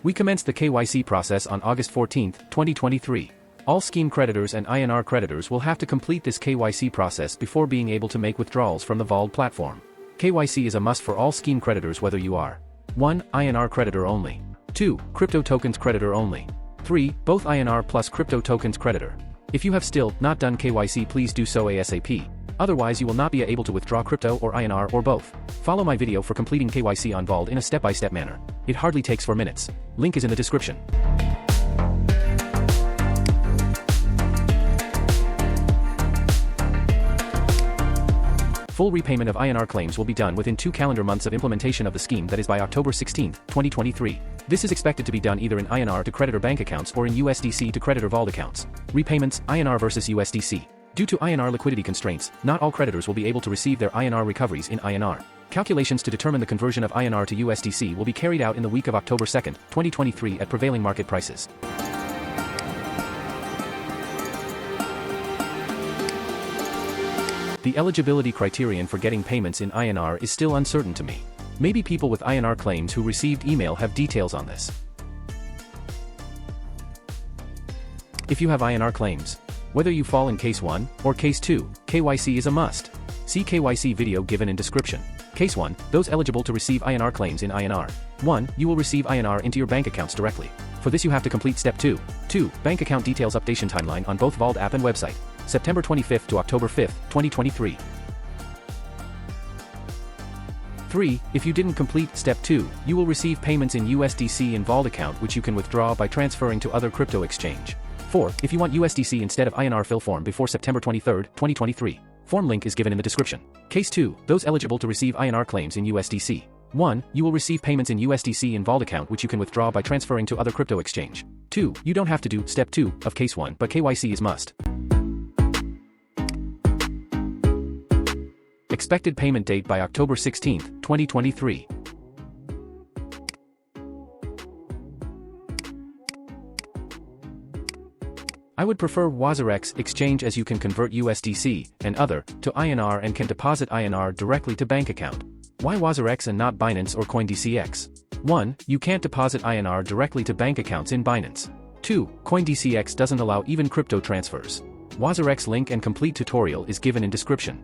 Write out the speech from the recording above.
We commenced the KYC process on August 14, 2023. All scheme creditors and INR creditors will have to complete this KYC process before being able to make withdrawals from the Vauld platform. KYC is a must for all scheme creditors whether you are 1. INR creditor only. 2. Crypto tokens creditor only. 3. Both INR plus crypto tokens creditor. If you have still not done KYC, please do so ASAP. Otherwise you will not be able to withdraw crypto or INR or both. Follow my video for completing KYC on Vauld in a step-by-step manner. It hardly takes 4 minutes. Link is in the description. Full repayment of INR claims will be done within 2 calendar months of implementation of the scheme, that is by October 16, 2023. This is expected to be done either in INR to creditor bank accounts or in USDC to creditor Vauld accounts. Repayments, INR versus USDC. Due to INR liquidity constraints, not all creditors will be able to receive their INR recoveries in INR. Calculations to determine the conversion of INR to USDC will be carried out in the week of October 2, 2023 at prevailing market prices. The eligibility criterion for getting payments in INR is still uncertain to me. Maybe people with INR claims who received email have details on this. If you have INR claims, whether you fall in Case 1 or Case 2, KYC is a must. See KYC video given in description. Case 1, those eligible to receive INR claims in INR. 1. You will receive INR into your bank accounts directly. For this you have to complete Step 2. 2. Bank account details updation timeline on both Vauld app and website. September 25th to October 5th, 2023. 3. If you didn't complete Step 2, you will receive payments in USDC in Vauld account which you can withdraw by transferring to other crypto exchange. 4. If you want USDC instead of INR, fill form before September 23, 2023. Form link is given in the description. Case 2, those eligible to receive INR claims in USDC. 1. You will receive payments in USDC in Vauld account which you can withdraw by transferring to other crypto exchange. 2. You don't have to do Step 2 of Case 1 but KYC is must. Expected payment date by October 16, 2023. I would prefer WazirX exchange as you can convert USDC and other to INR and can deposit INR directly to bank account. Why WazirX and not Binance or CoinDCX? 1. You can't deposit INR directly to bank accounts in Binance. 2. CoinDCX doesn't allow even crypto transfers. WazirX link and complete tutorial is given in description.